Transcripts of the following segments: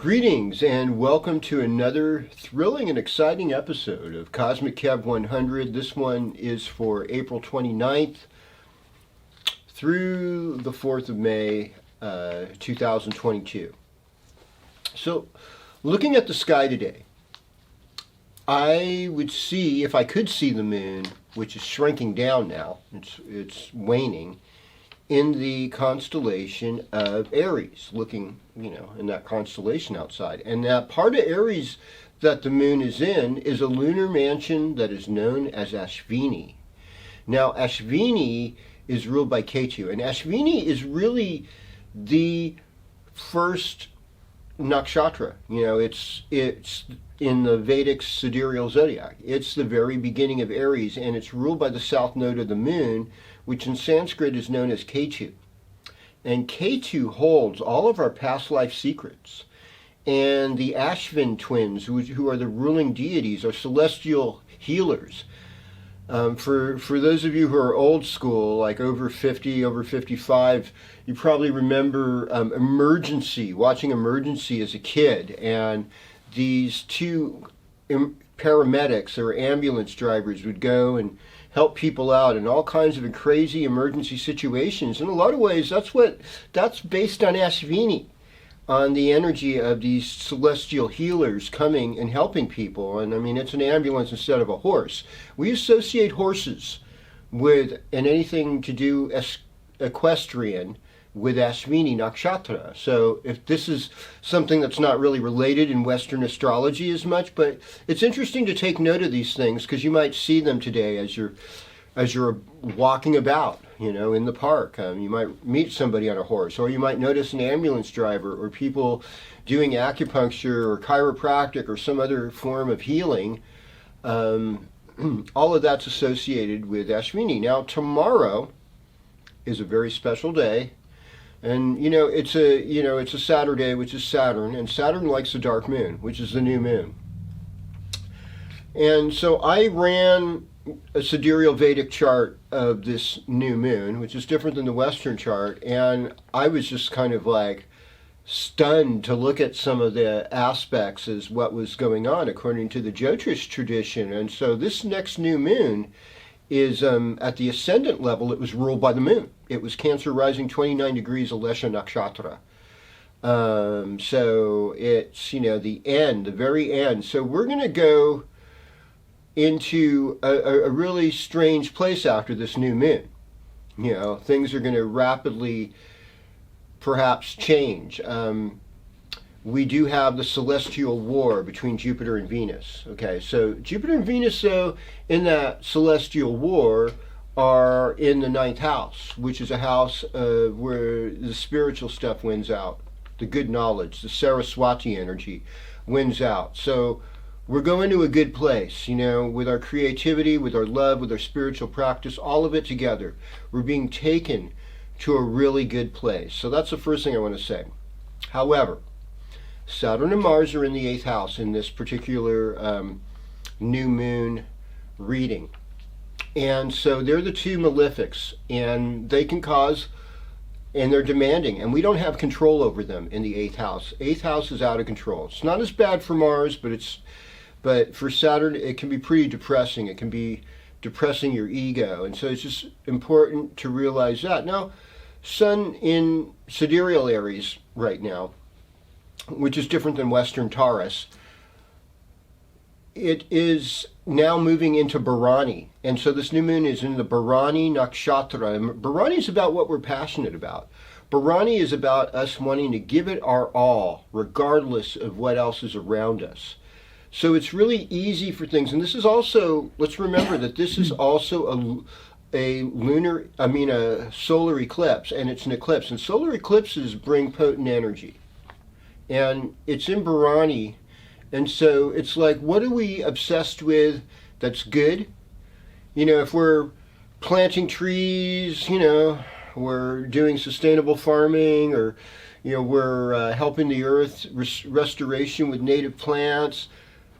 Greetings and welcome to another thrilling and exciting episode of Cosmic Kev 100. This one is for April 29th through the 4th of May, 2022. So, looking at the sky today, I would see, if I could see the moon, which is shrinking down now, it's waning, in the constellation of Aries, looking, in that constellation outside. And that part of Aries that the moon is in is a lunar mansion that is known as Ashvini. Now, Ashvini is ruled by Ketu, and Ashvini is really the first nakshatra. It's in the Vedic sidereal zodiac. It's the very beginning of Aries, and it's ruled by the south node of the moon, which in Sanskrit is known as Ketu. And Ketu holds all of our past life secrets. And the Ashvin twins, who are the ruling deities, are celestial healers. For those of you who are old school, like over 50, over 55, you probably remember watching Emergency as a kid. And these two paramedics or ambulance drivers would go and help people out in all kinds of crazy emergency situations. In a lot of ways, that's based on Ashvini, on the energy of these celestial healers coming and helping people. And I mean, it's an ambulance instead of a horse. We associate horses with, and anything to do equestrian, with Ashvini nakshatra. So if this is something that's not really related in Western astrology as much, but it's interesting to take note of these things because you might see them today as you're walking about, in the park. You might meet somebody on a horse, or you might notice an ambulance driver, or people doing acupuncture or chiropractic or some other form of healing. All of that's associated with Ashvini. Now, tomorrow is a very special day. And it's a Saturday, which is Saturn, and Saturn likes the dark moon, which is the new moon. And so I ran a sidereal Vedic chart of this new moon, which is different than the Western chart, and I was just kind of like stunned to look at some of the aspects as what was going on according to the Jyotish tradition. And so this next new moon is at the ascendant level. It was ruled by the moon. It was Cancer rising 29 degrees Alesha nakshatra. So it's, the end, the very end. So we're going to go into a really strange place after this new moon. Things are going to rapidly perhaps change. We do have the celestial war between Jupiter and Venus. Okay, so Jupiter and Venus, though, in that celestial war, are in the ninth house, which is a house where the spiritual stuff wins out. The good knowledge, the Saraswati energy wins out. So we're going to a good place, with our creativity, with our love, with our spiritual practice, all of it together. We're being taken to a really good place. So that's the first thing I want to say. However, Saturn and Mars are in the 8th house in this particular new moon reading. And so they're the two malefics, and they can cause, and they're demanding, and we don't have control over them in the 8th house. 8th house is out of control. It's not as bad for Mars, but for Saturn, it can be pretty depressing. It can be depressing your ego. And so it's just important to realize that. Now, Sun in sidereal Aries right now, which is different than Western Taurus, it is now moving into Bharani. And so this new moon is in the Bharani nakshatra. And Bharani is about what we're passionate about. Bharani is about us wanting to give it our all, regardless of what else is around us. So it's really easy for things. And this is also, let's remember that this is also a solar eclipse, and it's an eclipse. And solar eclipses bring potent energy. And it's in Bharani, and so it's like, what are we obsessed with that's good? If we're planting trees, we're doing sustainable farming, or we're helping the earth restoration with native plants.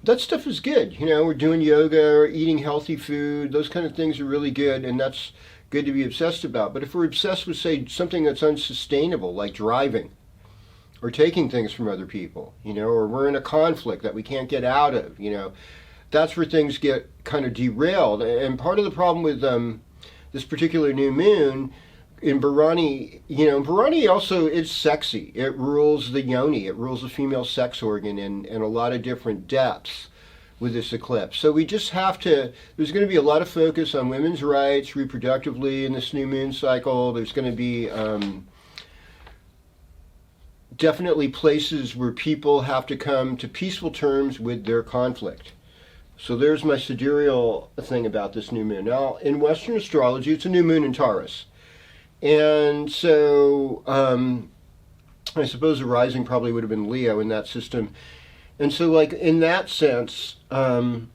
That stuff is good. We're doing yoga or eating healthy food. Those kind of things are really good, and that's good to be obsessed about. But if we're obsessed with, say, something that's unsustainable, like driving, or taking things from other people, or we're in a conflict that we can't get out of, that's where things get kind of derailed. And part of the problem with this particular new moon in Bharani, Bharani also is sexy. It rules the yoni, it rules the female sex organ in a lot of different depths with this eclipse. So we just have to, there's going to be a lot of focus on women's rights reproductively in this new moon cycle. There's going to be definitely places where people have to come to peaceful terms with their conflict. So there's my sidereal thing about this new moon. Now, in Western astrology, it's a new moon in Taurus. And so I suppose the rising probably would have been Leo in that system. And so, like, in that sense, we're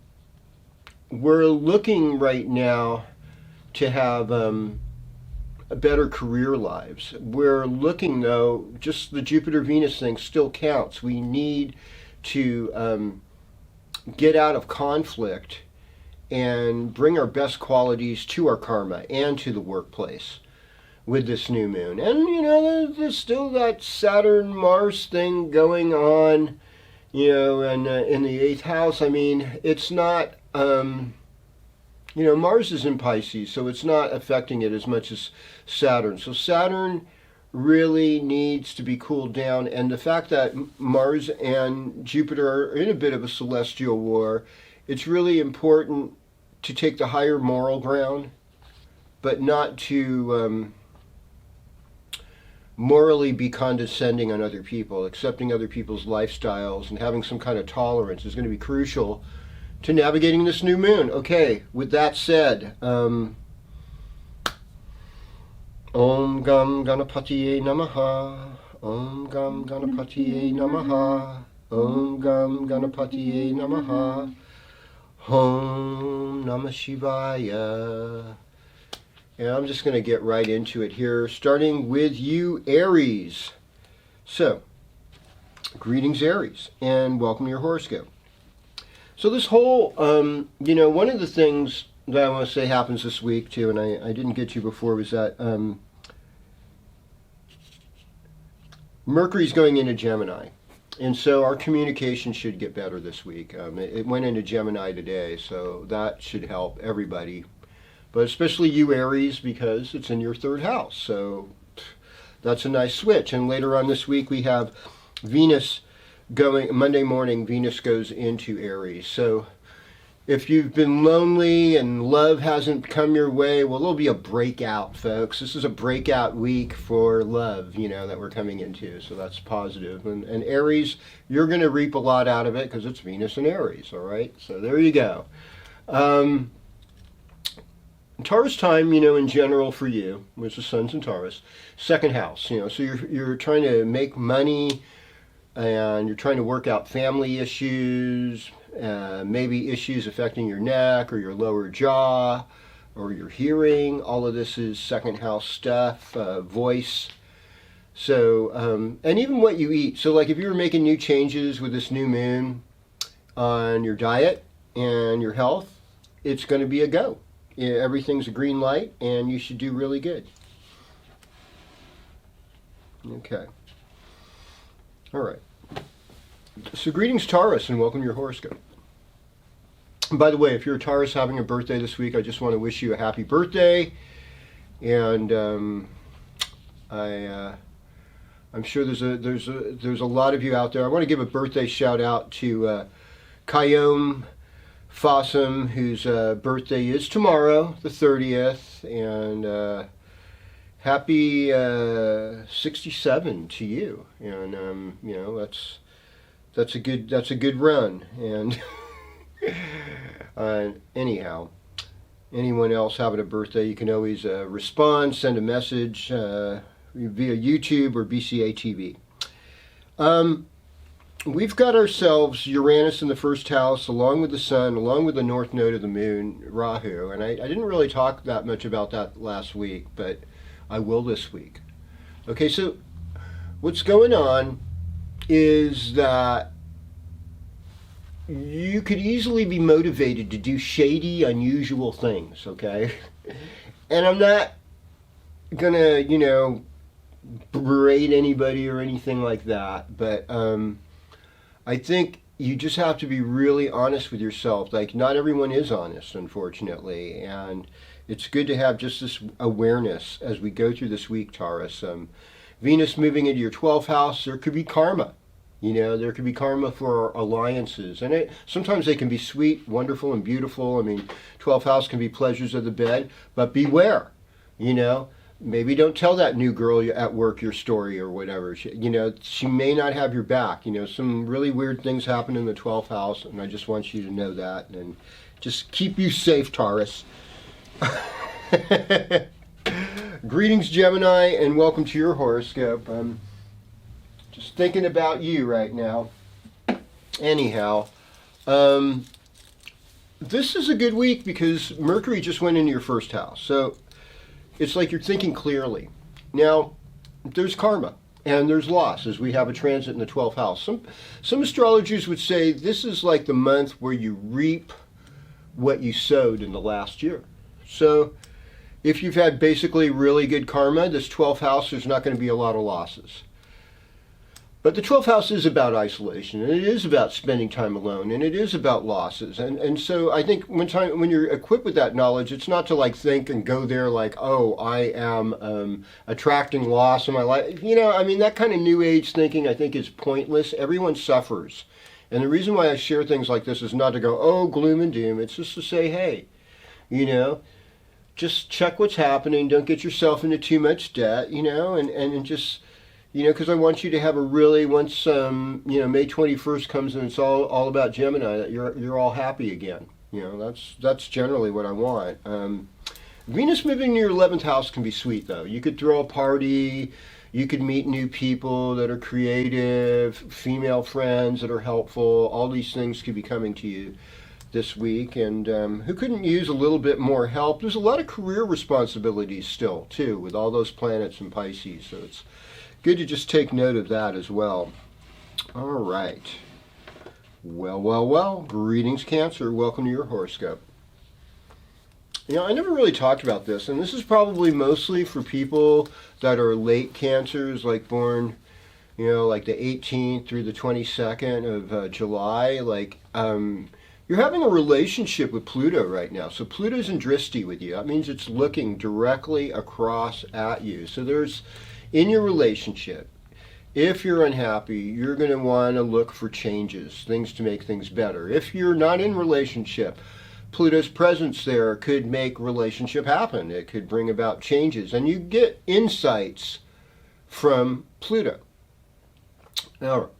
looking right now to have better career lives. We're looking, though, just the Jupiter-Venus thing still counts. We need to get out of conflict and bring our best qualities to our karma and to the workplace with this new moon. And, there's still that Saturn-Mars thing going on, and in the 8th house. I mean, it's not, Mars is in Pisces, so it's not affecting it as much as Saturn. So Saturn really needs to be cooled down. And the fact that Mars and Jupiter are in a bit of a celestial war, it's really important to take the higher moral ground, but not to morally be condescending on other people. Accepting other people's lifestyles and having some kind of tolerance is going to be crucial to navigating this new moon. Okay, with that said, Om Gam Ganapatiye Namaha, Om Gam Ganapatiye Namaha, Om Gam Ganapatiye Namaha, Om Namah Shivaya. And I'm just going to get right into it here, starting with you, Aries. So, greetings, Aries, and welcome to your horoscope. So this whole, one of the things that I want to say happens this week, too, and I didn't get to before, was that Mercury's going into Gemini. And so our communication should get better this week. It went into Gemini today, so that should help everybody. But especially you, Aries, because it's in your 3rd house. So that's a nice switch. And later on this week, we have Venus going, Monday morning, Venus goes into Aries. So if you've been lonely and love hasn't come your way, well, there'll be a breakout, folks. This is a breakout week for love, that we're coming into. So that's positive. And Aries, you're going to reap a lot out of it because it's Venus in Aries, all right? So there you go. Taurus time, in general for you, which the sun's in Taurus, 2nd house, so you're trying to make money and you're trying to work out family issues, maybe issues affecting your neck or your lower jaw or your hearing. All of this is 2nd house stuff, voice. So, and even what you eat. So like if you were making new changes with this new moon on your diet and your health, it's going to be a go. Everything's a green light, and you should do really good. Okay. All right. So greetings, Taurus, and welcome to your horoscope. And by the way, if you're a Taurus having a birthday this week, I just want to wish you a happy birthday. And I'm sure there's a lot of you out there. I want to give a birthday shout out to Kayom Fossum, whose birthday is tomorrow, the 30th, and happy 67 to you. And that's a good run. And anyhow, anyone else having a birthday, you can always respond, send a message via YouTube or BCA TV. We've got ourselves Uranus in the 1st house, along with the Sun, along with the North Node of the Moon, Rahu. And I didn't really talk that much about that last week, but I will this week. Okay, so what's going on is that you could easily be motivated to do shady, unusual things, okay? And I'm not gonna, berate anybody or anything like that, but I think you just have to be really honest with yourself. Like, not everyone is honest, unfortunately, and it's good to have just this awareness as we go through this week, Taurus. Venus moving into your 12th house, there could be karma. You know, there could be karma for alliances, and sometimes they can be sweet, wonderful, and beautiful. I mean, 12th house can be pleasures of the bed, but beware. You know, maybe don't tell that new girl at work your story or whatever. She may not have your back. You know, some really weird things happen in the 12th house, and I just want you to know that, and just keep you safe, Taurus. Greetings, Gemini, and welcome to your horoscope. Just thinking about you right now. Anyhow, this is a good week because Mercury just went into your first house. So it's like you're thinking clearly. Now, there's karma and there's loss as we have a transit in the 12th house. Some astrologers would say this is like the month where you reap what you sowed in the last year. So if you've had basically really good karma, this 12th house, there's not going to be a lot of losses. But the 12th house is about isolation, and it is about spending time alone, and it is about losses. And so I think when you're equipped with that knowledge, it's not to like think and go there like, oh, I am attracting loss in my life. You know, I mean, that kind of new age thinking I think is pointless. Everyone suffers. And the reason why I share things like this is not to go, oh, gloom and doom. It's just to say, hey, you know, just check what's happening. Don't get yourself into too much debt, you know, and just... You know, because I want you to have a really, once May 21st comes and it's all about Gemini, that you're all happy again. You know, that's generally what I want. Venus moving to your 11th house can be sweet, though. You could throw a party, you could meet new people that are creative, female friends that are helpful. All these things could be coming to you this week, and who couldn't use a little bit more help? There's a lot of career responsibilities still, too, with all those planets in Pisces, so it's good to just take note of that as well. All right. Well. Greetings, Cancer. Welcome to your horoscope. You know, I never really talked about this, and this is probably mostly for people that are late Cancers, like born, you know, like the 18th through the 22nd of July. Like, you're having a relationship with Pluto right now. So Pluto's in Drishti with you. That means it's looking directly across at you. So there's... In your relationship, if you're unhappy, you're going to want to look for changes, things to make things better. If you're not in relationship, Pluto's presence there could make relationship happen. It could bring about changes, and you get insights from Pluto. Now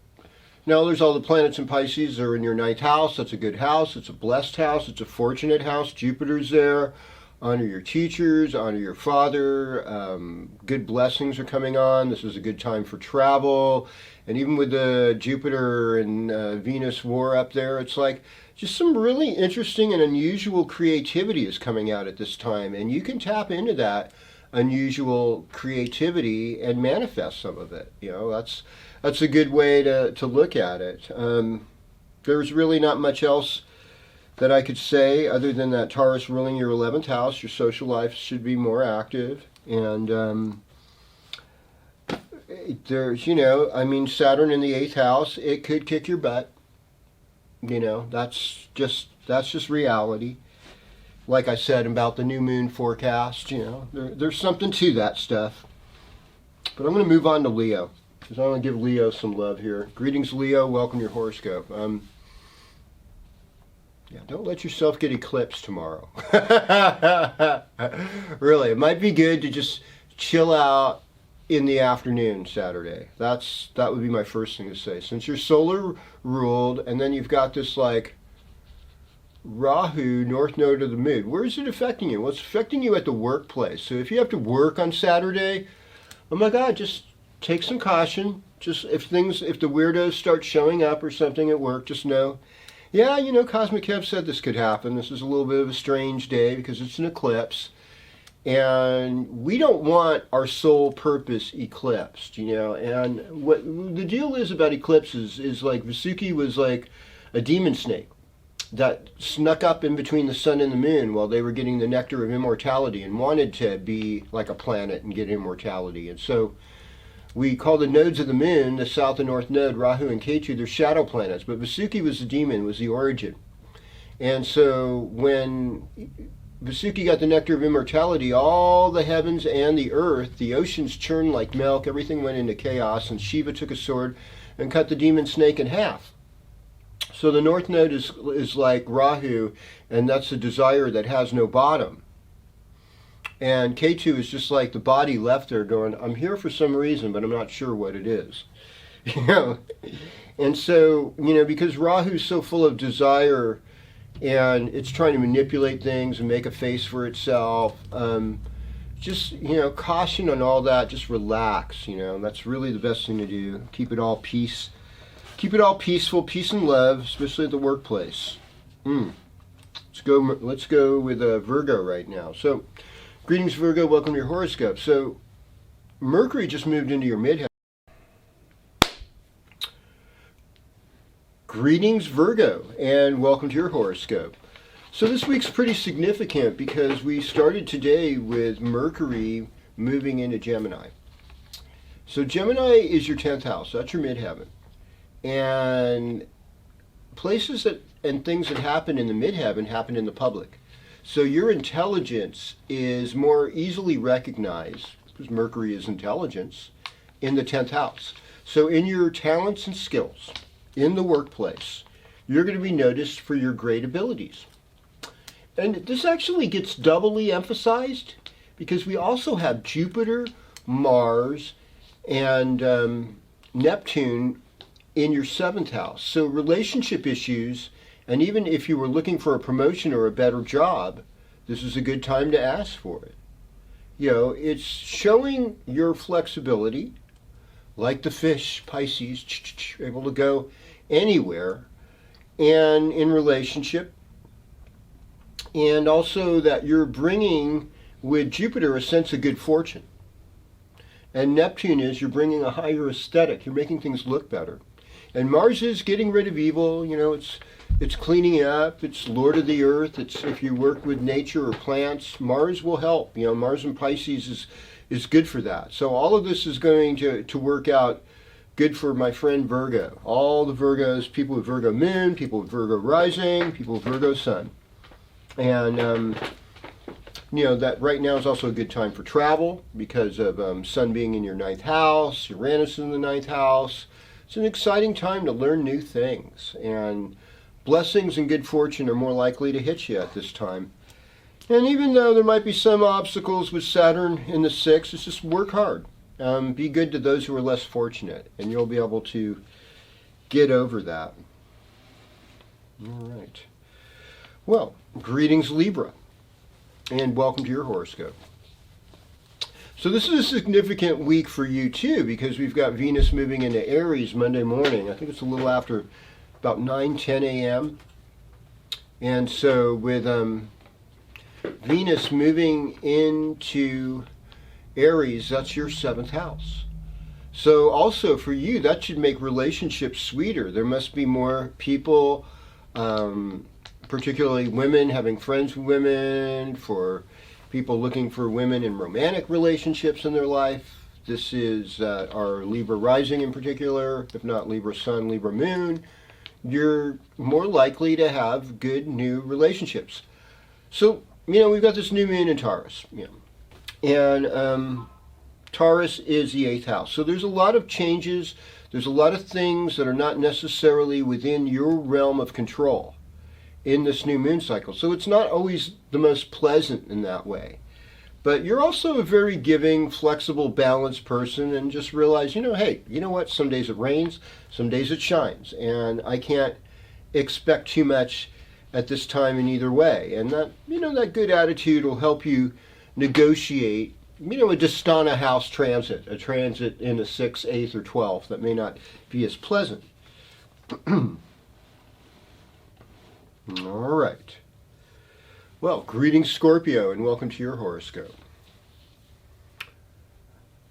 there's all the planets in Pisces. They're in your 9th house. That's a good house. It's a blessed house. It's a fortunate house. Jupiter's there. Honor your teachers, honor your father. Good blessings are coming on. This is a good time for travel. And even with the Jupiter and Venus war up there, it's like just some really interesting and unusual creativity is coming out at this time. And you can tap into that unusual creativity and manifest some of it. You know, that's a good way to look at it. There's really not much else that I could say other than that Taurus ruling your 11th house. Your social life should be more active, and there's, you know, I mean, Saturn in the 8th house, it could kick your butt. You know, that's just reality. Like I said about the new moon forecast, you know, there's something to that stuff. But I'm going to move on to Leo, because I want to give Leo some love here. Greetings, Leo. Welcome to your horoscope. Yeah, don't let yourself get eclipsed tomorrow. Really, it might be good to just chill out in the afternoon Saturday. That would be my first thing to say. Since you're solar ruled, and then you've got this like Rahu, north node of the moon. Where is it affecting you? Well, it's affecting you at the workplace. So if you have to work on Saturday, oh my God, just take some caution. Just if the weirdos start showing up or something at work, just know, yeah, you know, KozmicKev said this could happen. This is a little bit of a strange day because it's an eclipse. And we don't want our sole purpose eclipsed, you know. And what the deal is about eclipses is like Vasuki was like a demon snake that snuck up in between the sun and the moon while they were getting the nectar of immortality and wanted to be like a planet and get immortality. And so we call the nodes of the moon, the south and north node, Rahu and Ketu, they're shadow planets. But Vasuki was the demon, was the origin. And so when Vasuki got the nectar of immortality, all the heavens and the earth, the oceans churned like milk, everything went into chaos, and Shiva took a sword and cut the demon snake in half. So the north node is like Rahu, and that's a desire that has no bottom. And Ketu is just like the body left there going, I'm here for some reason, but I'm not sure what it is. You know? And so, you know, because Rahu's so full of desire and it's trying to manipulate things and make a face for itself, just, you know, caution on all that, just relax, you know, that's really the best thing to do. Keep it all peace. Keep it all peaceful, peace and love, especially at the workplace. Let's go with Virgo right now. So, greetings, Virgo. Welcome to your horoscope. So, Mercury just moved into your midheaven. Greetings, Virgo, and welcome to your horoscope. So this week's pretty significant because we started today with Mercury moving into Gemini. So Gemini is your 10th house. That's your midheaven. And places that and things that happen in the midheaven happen in the public. So your intelligence is more easily recognized, because Mercury is intelligence, in the 10th house. So in your talents and skills, in the workplace, you're going to be noticed for your great abilities. And this actually gets doubly emphasized because we also have Jupiter, Mars, and Neptune in your 7th house. So relationship issues, and even if you were looking for a promotion or a better job, this is a good time to ask for it. You know, it's showing your flexibility, like the fish, Pisces, able to go anywhere, and in relationship, and also that you're bringing with Jupiter a sense of good fortune. And Neptune is you're bringing a higher aesthetic, you're making things look better. And Mars is getting rid of evil, you know, it's cleaning up, it's Lord of the Earth, it's if you work with nature or plants, Mars will help. You know, Mars in Pisces is good for that. So all of this is going to work out good for my friend Virgo. All the Virgos, people with Virgo moon, people with Virgo rising, people with Virgo sun. And, you know, that right now is also a good time for travel because of sun being in your 9th house, Uranus in the 9th house. It's an exciting time to learn new things. And blessings and good fortune are more likely to hit you at this time. And even though there might be some obstacles with Saturn in the 6th, it's just work hard. Be good to those who are less fortunate, and you'll be able to get over that. All right. Well, greetings, Libra, and welcome to your horoscope. So this is a significant week for you, too, because we've got Venus moving into Aries Monday morning. I think it's a little after about 9-10 a.m. And so with Venus moving into Aries, that's your 7th house. So also for you, that should make relationships sweeter. There must be more people, particularly women, having friends with women, for people looking for women in romantic relationships in their life. This is our Libra rising in particular, if not Libra sun, Libra moon. You're more likely to have good new relationships. So, you know, we've got this new moon in Taurus, you know, and Taurus is the 8th house. So there's a lot of changes. There's a lot of things that are not necessarily within your realm of control in this new moon cycle. So it's not always the most pleasant in that way. But you're also a very giving, flexible, balanced person, and just realize, you know, hey, you know what? Some days it rains, some days it shines, and I can't expect too much at this time in either way. And that, you know, that good attitude will help you negotiate, you know, a Dastana house transit, a transit in the 6th, 8th, or 12th that may not be as pleasant. All right. Well, greetings, Scorpio, and welcome to your horoscope.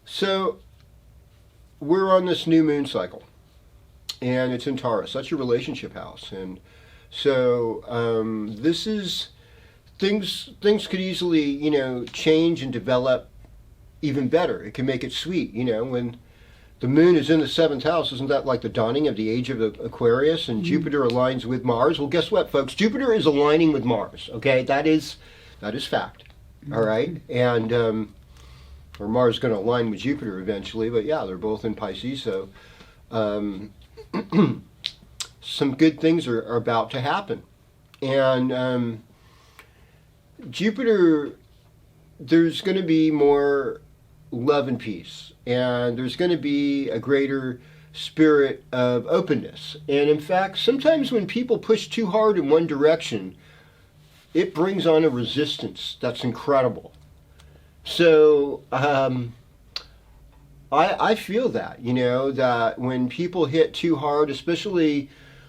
So, we're on this new moon cycle, and it's in Taurus. That's your relationship house. And so, this is, things could easily, you know, change and develop even better. It can make it sweet, you know, when the moon is in the 7th house. Isn't that like the dawning of the age of Aquarius? And Jupiter aligns with Mars. Well, guess what, folks? Jupiter is aligning with Mars. Okay, that is fact. All right, and or Mars is going to align with Jupiter eventually. But yeah, they're both in Pisces, so some good things are about to happen. And Jupiter, there's going to be more love and peace, and there's going to be a greater spirit of openness. And in fact, sometimes when people push too hard in one direction, it brings on a resistance that's incredible. So I feel that, that when people hit too hard, especially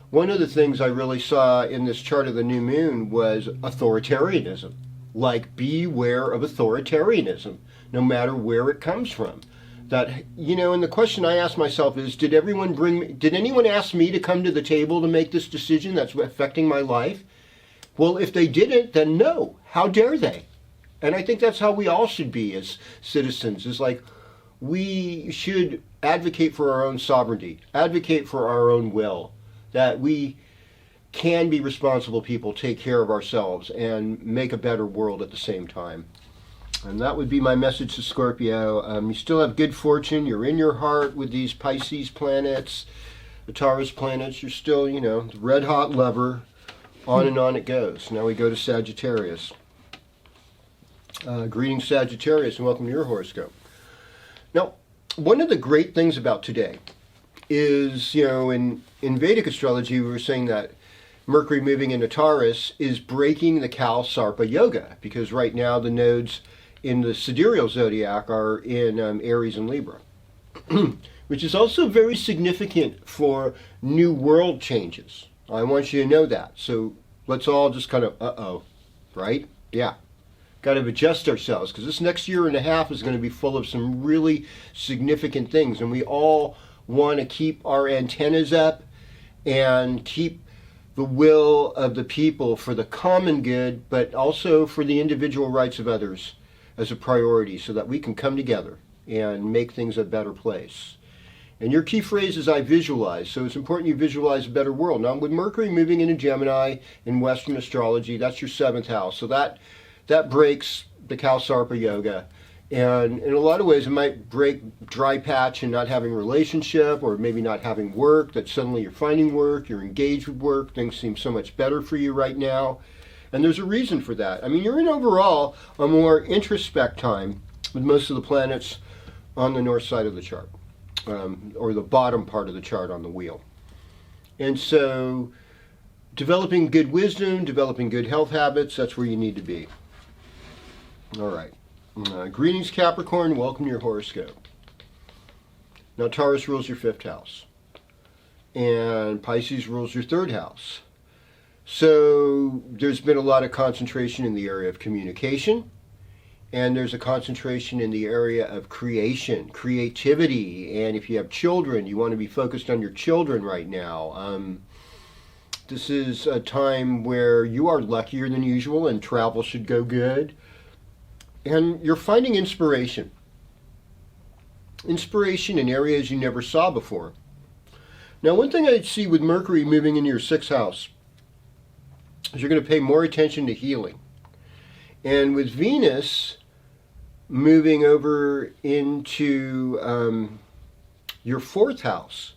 one of the things I really saw in this chart of the new moon was authoritarianism. Like, beware of authoritarianism, no matter where it comes from. That, and the question I ask myself is, did anyone ask me to come to the table to make this decision that's affecting my life? Well, if they didn't, then no. How dare they? And I think that's how we all should be as citizens. Is like, we should advocate for our own sovereignty, advocate for our own will, that we can be responsible people, take care of ourselves, and make a better world at the same time. And that would be my message to Scorpio. You still have good fortune. You're in your heart with these Pisces planets, the Taurus planets. You're still, the red hot lover. On and on it goes. Now we go to Sagittarius. Greetings, Sagittarius, and welcome to your horoscope. Now, one of the great things about today is, in Vedic astrology, we were saying that Mercury moving into Taurus is breaking the Kal-Sarpa Yoga, because right now the nodes in the sidereal zodiac are in Aries and Libra, which is also very significant for new world changes. I want you to know that. So let's all just kind of, right? Yeah. Got to adjust ourselves, because this next year and a half is going to be full of some really significant things, and we all want to keep our antennas up and keep the will of the people for the common good, but also for the individual rights of others as a priority, so that we can come together and make things a better place. And your key phrase is I visualize, so it's important you visualize a better world. Now, with Mercury moving into Gemini in Western astrology, that's your 7th house, so that breaks the Kal-Sarpa Yoga. And in a lot of ways, it might break dry patch and not having a relationship, or maybe not having work, that suddenly you're finding work, you're engaged with work, things seem so much better for you right now. And there's a reason for that. I mean, you're in overall a more introspect time with most of the planets on the north side of the chart, or the bottom part of the chart on the wheel. And so developing good wisdom, developing good health habits, that's where you need to be. All right. Greetings, Capricorn. Welcome to your horoscope. Now, Taurus rules your 5th house, and Pisces rules your 3rd house. So there's been a lot of concentration in the area of communication, and there's a concentration in the area of creation, creativity, and if you have children, you want to be focused on your children right now. This is a time where you are luckier than usual, and travel should go good. And you're finding inspiration. Inspiration in areas you never saw before. Now, one thing I see with Mercury moving into your 6th house is you're going to pay more attention to healing. And with Venus moving over into your 4th house,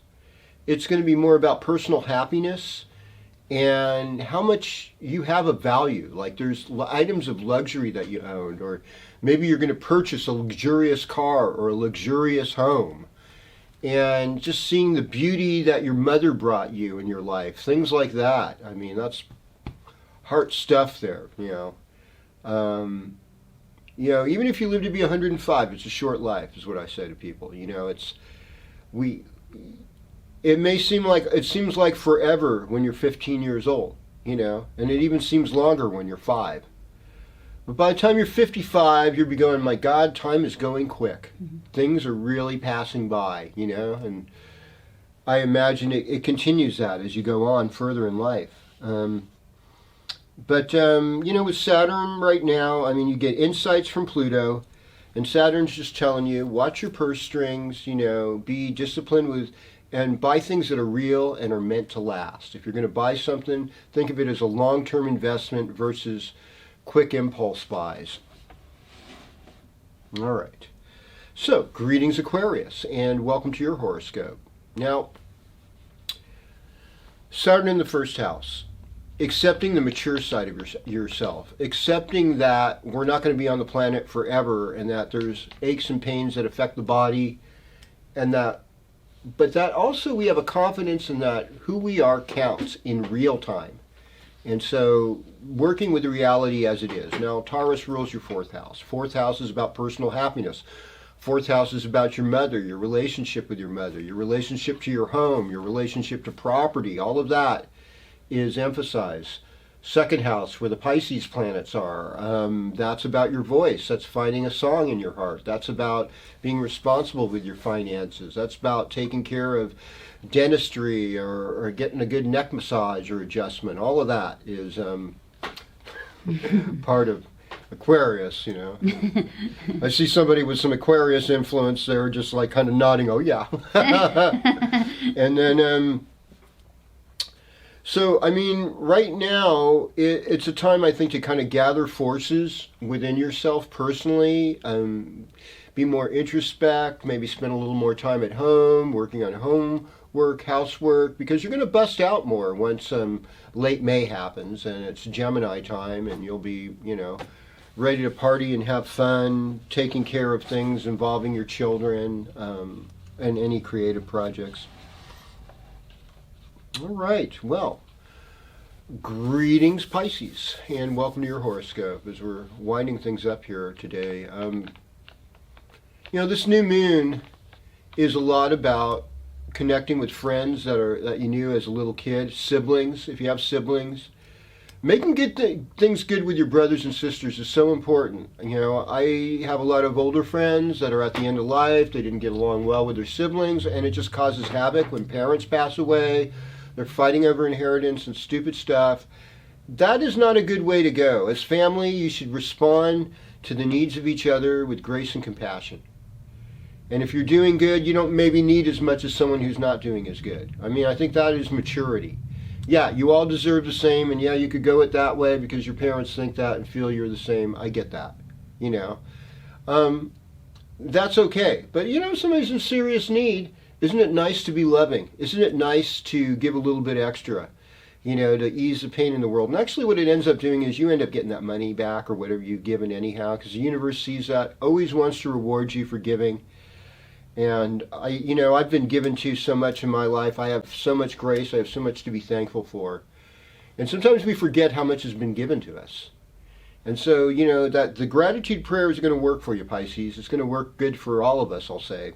it's going to be more about personal happiness and how much you have of value. Like, there's items of luxury that you owned, or maybe you're going to purchase a luxurious car or a luxurious home, and just seeing the beauty that your mother brought you in your life, things like that. I mean, that's heart stuff there, even if you live to be 105, it's a short life, is what I say to people. It seems like forever when you're 15 years old, and it even seems longer when you're 5. But by the time you're 55, you'll be going, my God, time is going quick. Mm-hmm. Things are really passing by, and I imagine it continues that as you go on further in life. But with Saturn right now, I mean, you get insights from Pluto, And Saturn's just telling you, watch your purse strings, be disciplined with, and buy things that are real and are meant to last. If you're going to buy something, think of it as a long-term investment versus quick impulse buys. All right. So, greetings Aquarius, and welcome to your horoscope. Now, Saturn in the first house. Accepting the mature side of yourself, accepting that we're not going to be on the planet forever, and that there's aches and pains that affect the body, but that also we have a confidence in that who we are counts in real time. And so working with the reality as it is. Now, Taurus rules your fourth house. Fourth house is about personal happiness. Fourth house is about your mother, your relationship with your mother, your relationship to your home, your relationship to property. All of that is emphasized. Second house, where the Pisces planets are, that's about your voice. That's finding a song in your heart. That's about being responsible with your finances. That's about taking care of dentistry or getting a good neck massage or adjustment. All of that is part of Aquarius, I see somebody with some Aquarius influence there just like kind of nodding, oh yeah. And then so, I mean, right now, it's a time, I think, to kind of gather forces within yourself personally, be more introspect, maybe spend a little more time at home, working on homework, housework, because you're going to bust out more once late May happens, and it's Gemini time, and you'll be, ready to party and have fun, taking care of things involving your children, and any creative projects. All right, well, greetings Pisces, and welcome to your horoscope as we're winding things up here today. This new moon is a lot about connecting with friends that you knew as a little kid, siblings, if you have siblings. Making things good with your brothers and sisters is so important. I have a lot of older friends that are at the end of life. They didn't get along well with their siblings, and it just causes havoc when parents pass away. They're fighting over inheritance and stupid stuff. That is not a good way to go. As family, you should respond to the needs of each other with grace and compassion. And if you're doing good, you don't maybe need as much as someone who's not doing as good. I think that is maturity. Yeah, you all deserve the same, and yeah, you could go it that way because your parents think that and feel you're the same. I get that, That's okay. But, somebody's in serious need. Isn't it nice to be loving? Isn't it nice to give a little bit extra, to ease the pain in the world? And actually what it ends up doing is you end up getting that money back or whatever you've given anyhow, because the universe sees that, always wants to reward you for giving. And I've been given to so much in my life. I have so much grace. I have so much to be thankful for. And sometimes we forget how much has been given to us. And so, that the gratitude prayer is going to work for you, Pisces. It's going to work good for all of us, I'll say.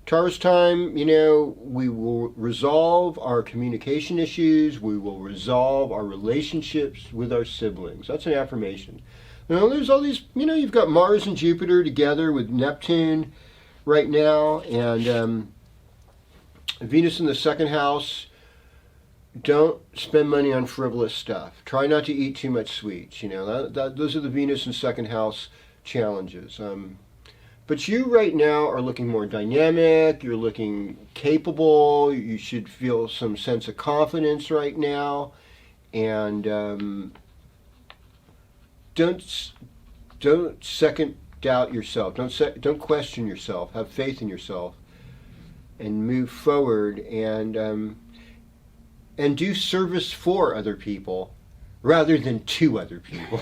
Taurus time, we will resolve our communication issues. We will resolve our relationships with our siblings. That's an affirmation. There's all these, you've got Mars and Jupiter together with Neptune right now, and Venus in the second house. Don't spend money on frivolous stuff. Try not to eat too much sweets. Those are the Venus and second house challenges. But you right now are looking more dynamic, you're looking capable, you should feel some sense of confidence right now, and don't second doubt yourself, don't question yourself, have faith in yourself, and move forward, and do service for other people rather than to other people.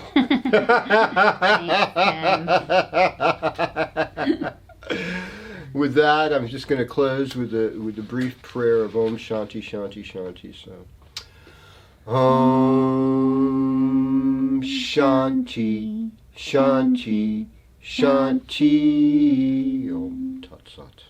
With that, I'm just going to close with the brief prayer of Om Shanti Shanti Shanti. So, Om Shanti Shanti Shanti. Om Tat Sat.